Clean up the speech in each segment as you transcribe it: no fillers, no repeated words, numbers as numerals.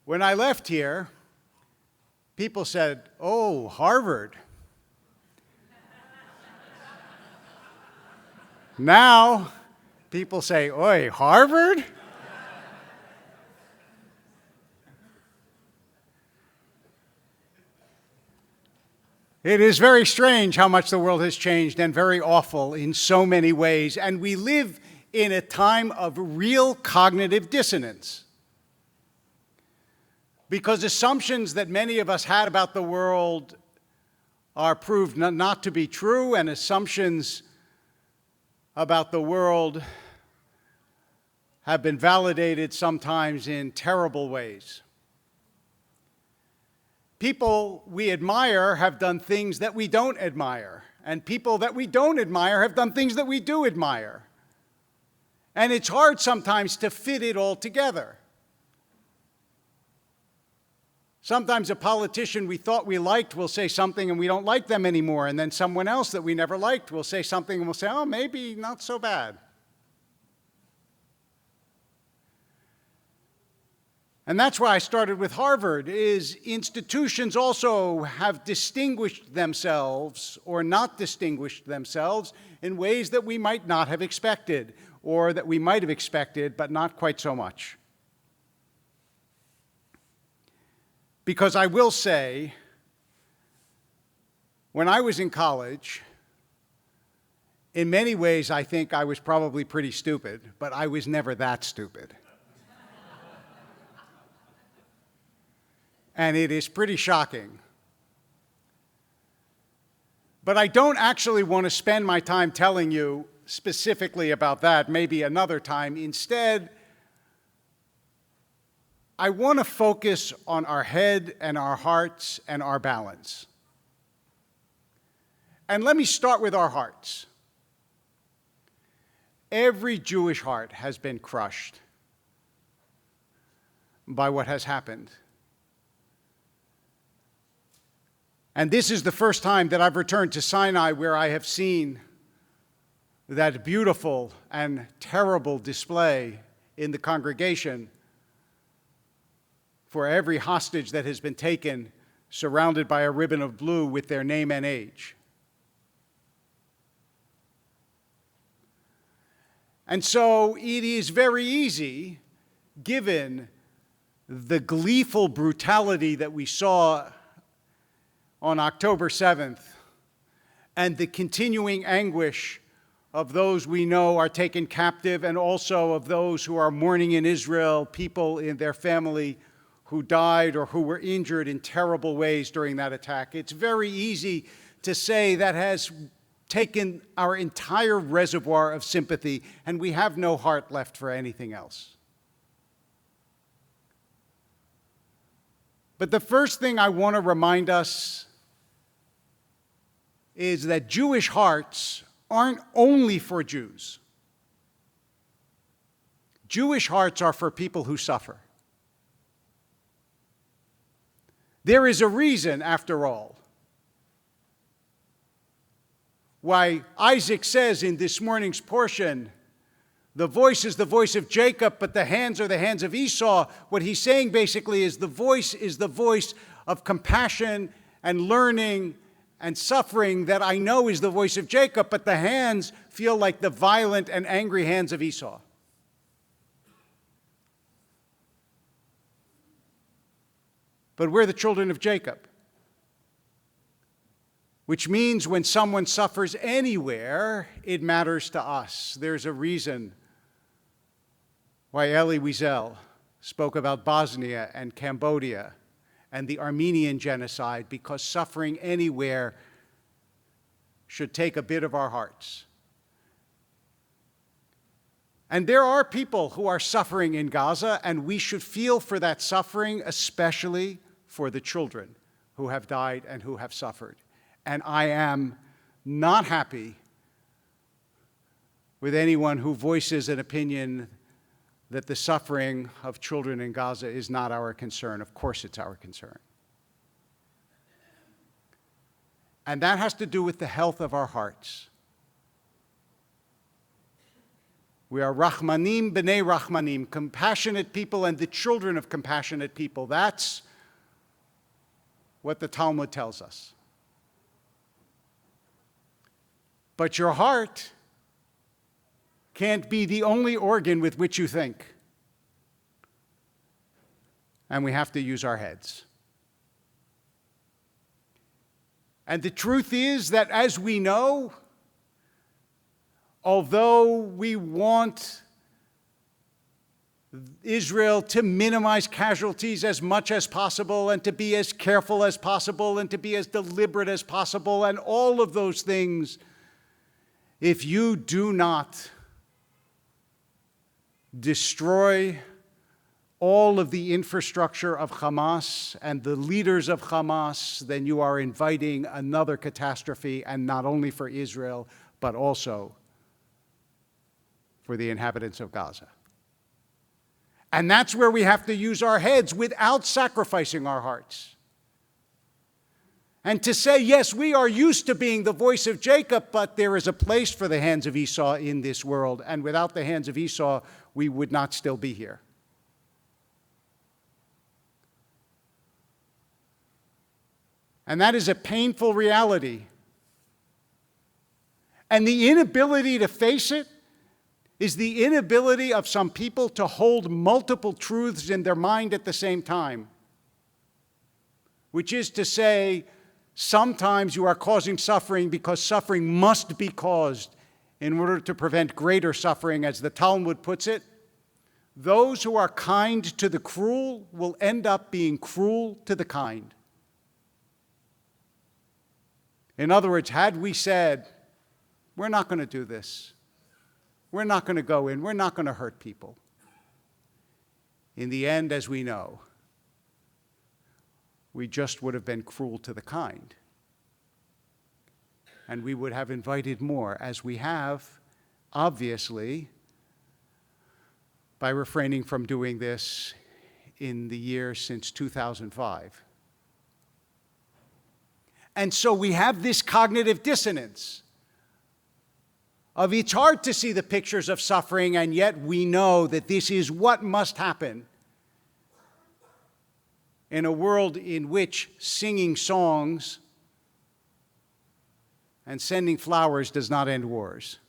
When I left here, people said, "Oh, Harvard." Now, people say, "Oi, Harvard?" It is very strange how much the world has changed, and very awful in so many ways. And we live in a time of real cognitive dissonance. Because assumptions that many of us had about the world are proved not to be true, and assumptions about the world have been validated sometimes in terrible ways. People we admire have done things that we don't admire, and people that we don't admire have done things that we do admire. And it's hard sometimes to fit it all together. Sometimes a politician we thought we liked will say something and we don't like them anymore, and then someone else that we never liked will say something and we'll say, "Oh, maybe not so bad." And that's why I started with Harvard, is institutions also have distinguished themselves or not distinguished themselves in ways that we might not have expected, or that we might have expected, but not quite so much. Because I will say, when I was in college, in many ways I think I was probably pretty stupid, but I was never that stupid. And it is pretty shocking. But I don't actually want to spend my time telling you specifically about that, maybe another time. Instead, I want to focus on our head and our hearts and our balance. And let me start with our hearts. Every Jewish heart has been crushed by what has happened. And this is the first time that I've returned to Sinai, where I have seen that beautiful and terrible display in the congregation for every hostage that has been taken, surrounded by a ribbon of blue with their name and age. And so it is very easy, given the gleeful brutality that we saw on October 7th and the continuing anguish of those we know are taken captive, and also of those who are mourning in Israel, people in their family who died or who were injured in terrible ways during that attack. It's very easy to say that has taken our entire reservoir of sympathy, and we have no heart left for anything else. But the first thing I want to remind us is that Jewish hearts aren't only for Jews. Jewish hearts are for people who suffer. There is a reason, after all, why Isaac says in this morning's portion, the voice is the voice of Jacob, but the hands are the hands of Esau. What he's saying basically is the voice of compassion and learning and suffering that I know is the voice of Jacob, but the hands feel like the violent and angry hands of Esau. But we're the children of Jacob, which means when someone suffers anywhere, it matters to us. There's a reason why Elie Wiesel spoke about Bosnia and Cambodia and the Armenian genocide, because suffering anywhere should take a bit of our hearts. And there are people who are suffering in Gaza, and we should feel for that suffering, especially for the children who have died and who have suffered. And I am not happy with anyone who voices an opinion that the suffering of children in Gaza is not our concern. Of course it's our concern. And that has to do with the health of our hearts. We are Rachmanim b'nei Rachmanim, compassionate people and the children of compassionate people. That's what the Talmud tells us. But your heart can't be the only organ with which you think. And we have to use our heads. And the truth is that, as we know, although we want Israel to minimize casualties as much as possible and to be as careful as possible and to be as deliberate as possible and all of those things, if you do not destroy all of the infrastructure of Hamas and the leaders of Hamas, then you are inviting another catastrophe, and not only for Israel, but also for the inhabitants of Gaza. And that's where we have to use our heads without sacrificing our hearts. And to say, yes, we are used to being the voice of Jacob, but there is a place for the hands of Esau in this world, and without the hands of Esau, we would not still be here. And that is a painful reality. And the inability to face it is the inability of some people to hold multiple truths in their mind at the same time. Which is to say, sometimes you are causing suffering because suffering must be caused in order to prevent greater suffering, as the Talmud puts it. Those who are kind to the cruel will end up being cruel to the kind. In other words, had we said, we're not going to do this, we're not going to go in, we're not going to hurt people, in the end, as we know, we just would have been cruel to the kind. And we would have invited more, as we have, obviously, by refraining from doing this in the year since 2005. And so we have this cognitive dissonance of it's hard to see the pictures of suffering, and yet we know that this is what must happen in a world in which singing songs and sending flowers does not end wars,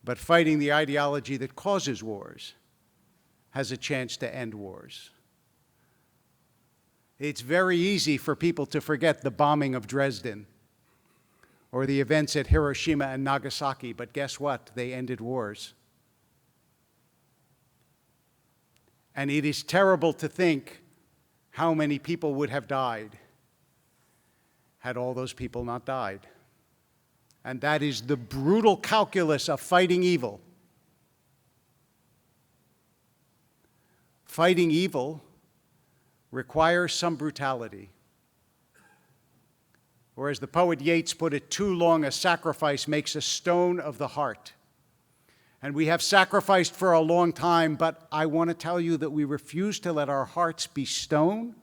but fighting the ideology that causes wars has a chance to end wars. It's very easy for people to forget the bombing of Dresden or the events at Hiroshima and Nagasaki, but guess what? They ended wars. And it is terrible to think how many people would have died had all those people not died. And that is the brutal calculus of fighting evil. Fighting evil requires some brutality. Or as the poet Yeats put it, too long a sacrifice makes a stone of the heart. And we have sacrificed for a long time, but I want to tell you that we refuse to let our hearts be stone,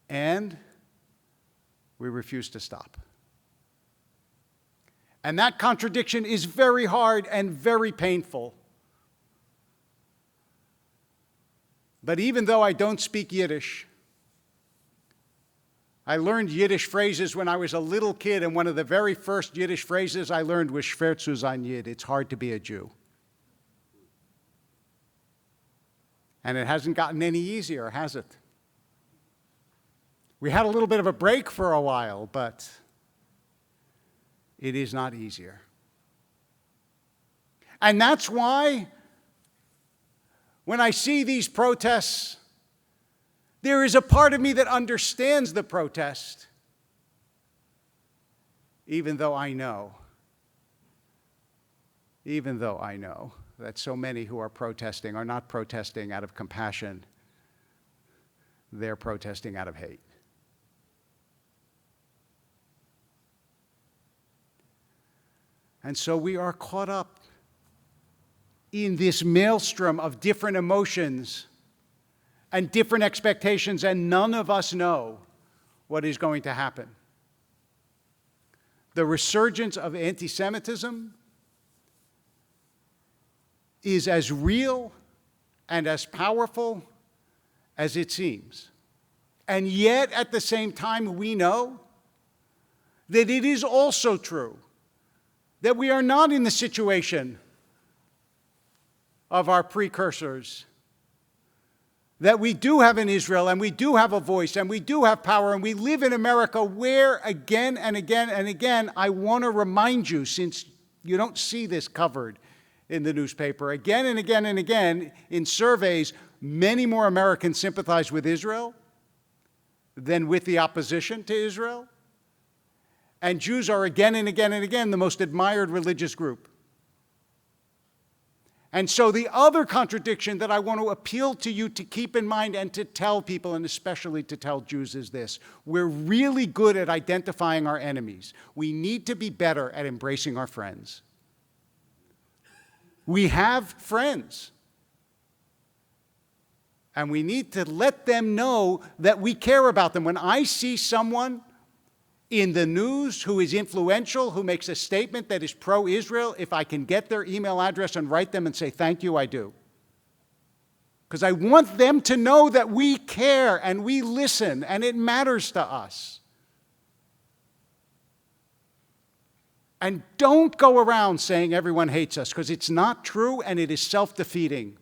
and we refuse to stop. And that contradiction is very hard and very painful. But even though I don't speak Yiddish, I learned Yiddish phrases when I was a little kid, and one of the very first Yiddish phrases I learned was Schwer zu sein Yid. It's hard to be a Jew. And it hasn't gotten any easier, has it? We had a little bit of a break for a while, but it is not easier. And that's why when I see these protests, there is a part of me that understands the protest, even though I know that so many who are protesting are not protesting out of compassion, they're protesting out of hate. And so we are caught up in this maelstrom of different emotions and different expectations, and none of us know what is going to happen. the resurgence of anti-Semitism is as real and as powerful as it seems. And yet, at the same time, we know that it is also true that we are not in the situation of our precursors, that we do have an Israel, and we do have a voice, and we do have power, and we live in America where, again and again and again, I want to remind you, since you don't see this covered in the newspaper, again and again and again, in surveys, many more Americans sympathize with Israel than with the opposition to Israel. And Jews are again and again and again the most admired religious group. And so the other contradiction that I want to appeal to you to keep in mind and to tell people, and especially to tell Jews, is this: we're really good at identifying our enemies. We need to be better at embracing our friends. We have friends. And we need to let them know that we care about them. When I see someone in the news who is influential, who makes a statement that is pro-Israel, if I can get their email address and write them and say, thank you, I do. Because I want them to know that we care and we listen and it matters to us. And don't go around saying everyone hates us, because it's not true and it is self-defeating.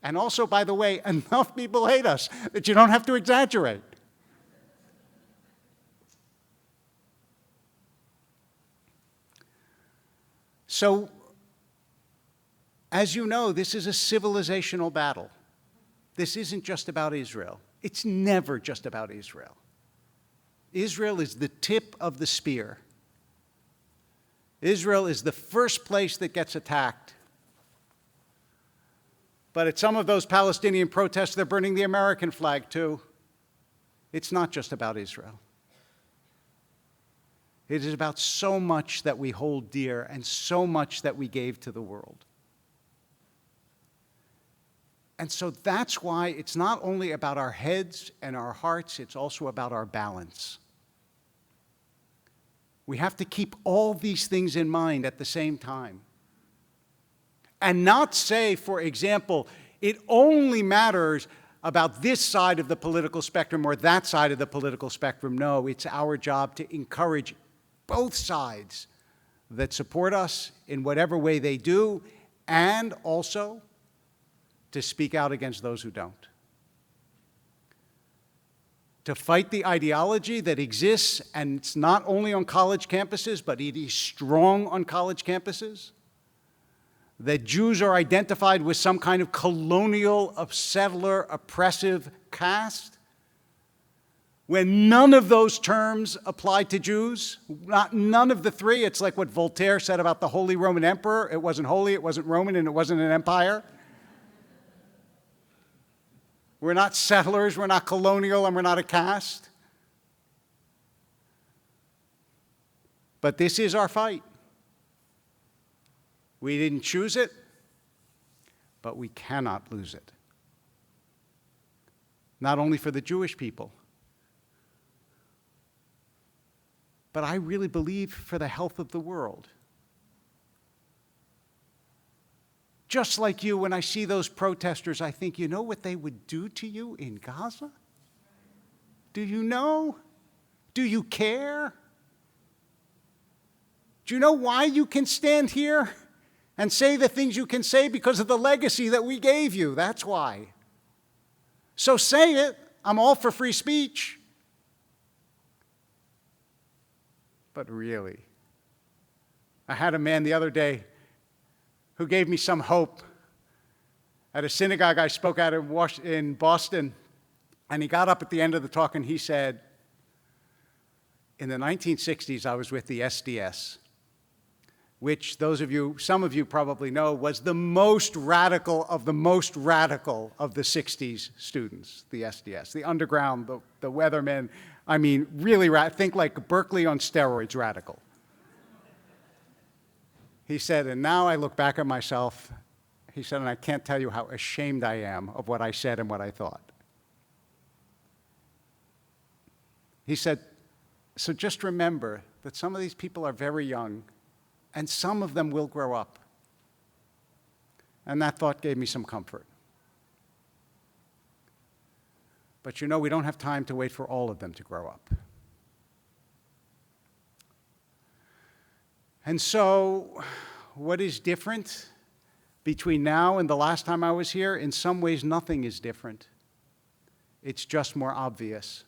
And also, by the way, enough people hate us that you don't have to exaggerate. So, as you know, this is a civilizational battle. This isn't just about Israel. It's never just about Israel. Israel is the tip of the spear. Israel is the first place that gets attacked. But at some of those Palestinian protests, they're burning the American flag too. It's not just about Israel. It is about so much that we hold dear and so much that we gave to the world. And so that's why it's not only about our heads and our hearts, it's also about our balance. We have to keep all these things in mind at the same time. And not say, for example, it only matters about this side of the political spectrum or that side of the political spectrum. No, it's our job to encourage both sides that support us in whatever way they do, and also to speak out against those who don't. To fight the ideology that exists, and it's not only on college campuses, but it is strong on college campuses, that Jews are identified with some kind of colonial, settler, oppressive caste, when none of those terms apply to Jews, none of the three. It's like what Voltaire said about the Holy Roman Emperor. It wasn't holy, it wasn't Roman, and it wasn't an empire. We're not settlers, we're not colonial, and we're not a caste. But this is our fight. We didn't choose it, but we cannot lose it. Not only for the Jewish people, but I really believe for the health of the world. Just like you, when I see those protesters, I think, you know what they would do to you in Gaza? Do you know? Do you care? Do you know why you can stand here and say the things you can say? Because of the legacy that we gave you. That's why. So say it. I'm all for free speech. But really, I had a man the other day who gave me some hope at a synagogue I spoke at in Boston, and he got up at the end of the talk and he said, in the 1960s, I was with the SDS, which some of you probably know, was the most radical of the of the 60s students, the SDS, the underground, the weathermen. I mean, really, think like Berkeley on steroids radical. He said, and now I look back at myself, he said, and I can't tell you how ashamed I am of what I said and what I thought. He said, So just remember that some of these people are very young, and some of them will grow up. And that thought gave me some comfort. But you know, we don't have time to wait for all of them to grow up. And so, what is different between now and the last time I was here? In some ways, nothing is different. It's just more obvious.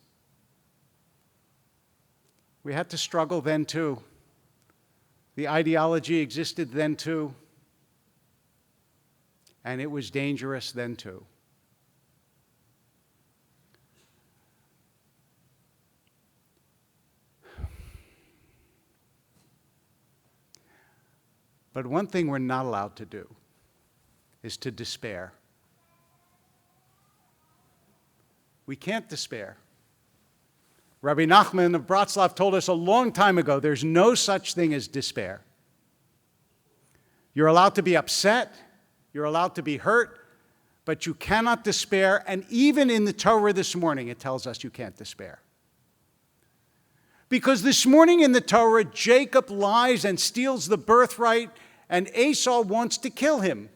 We had to struggle then too. The ideology existed then too. And it was dangerous then too. But one thing we're not allowed to do is to despair. We can't despair. Rabbi Nachman of Bratslav told us a long time ago, there's no such thing as despair. You're allowed to be upset, you're allowed to be hurt, but you cannot despair, and even in the Torah this morning, it tells us you can't despair. Because this morning in the Torah, Jacob lies and steals the birthright, and Esau wants to kill him.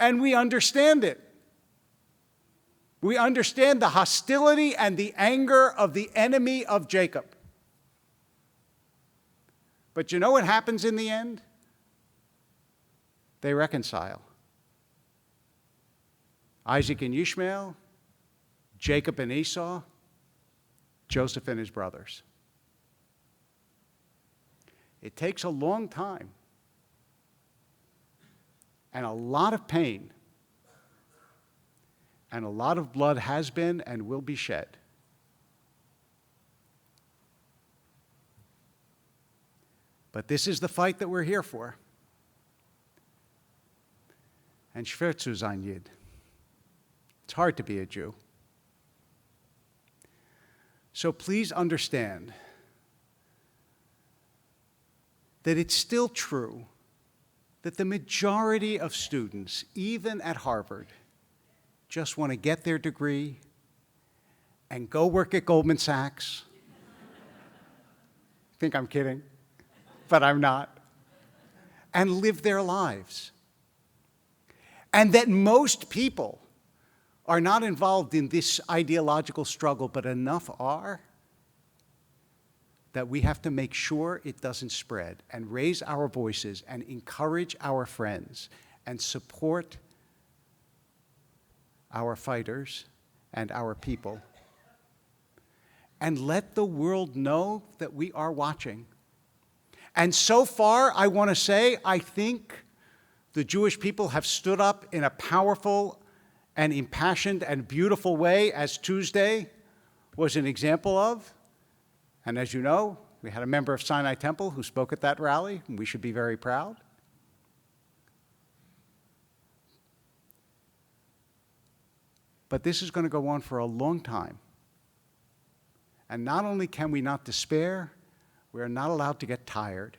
And we understand it. We understand the hostility and the anger of the enemy of Jacob. But you know what happens in the end? They reconcile. Isaac and Ishmael, Jacob and Esau, Joseph and his brothers. It takes a long time and a lot of pain, and a lot of blood has been and will be shed. But this is the fight that we're here for. And schwer zu sein Yid. It's hard to be a Jew. So please understand that it's still true that the majority of students, even at Harvard, just want to get their degree and go work at Goldman Sachs. I think I'm kidding, but I'm not. And live their lives. And that most people are not involved in this ideological struggle, but enough are that we have to make sure it doesn't spread and raise our voices and encourage our friends and support our fighters and our people. And let the world know that we are watching. And so far, I want to say, I think the Jewish people have stood up in a powerful and impassioned and beautiful way, as Tuesday was an example of. And as you know, we had a member of Sinai Temple who spoke at that rally, and we should be very proud. But this is going to go on for a long time. And not only can we not despair, we are not allowed to get tired.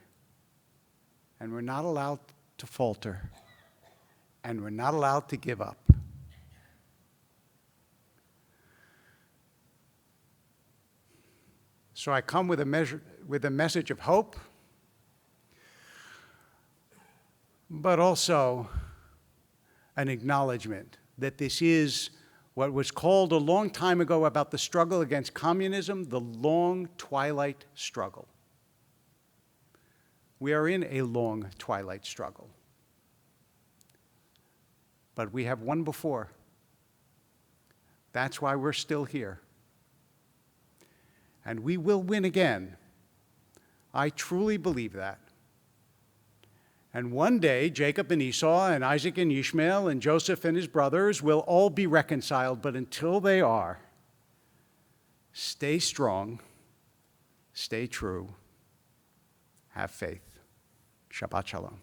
And we're not allowed to falter. And we're not allowed to give up. So I come with a message of hope, but also an acknowledgement that this is what was called a long time ago about the struggle against communism, the long twilight struggle. We are in a long twilight struggle. But we have won before. That's why we're still here. And we will win again. I truly believe that. And one day, Jacob and Esau and Isaac and Ishmael and Joseph and his brothers will all be reconciled. But until they are, stay strong, stay true, have faith. Shabbat Shalom.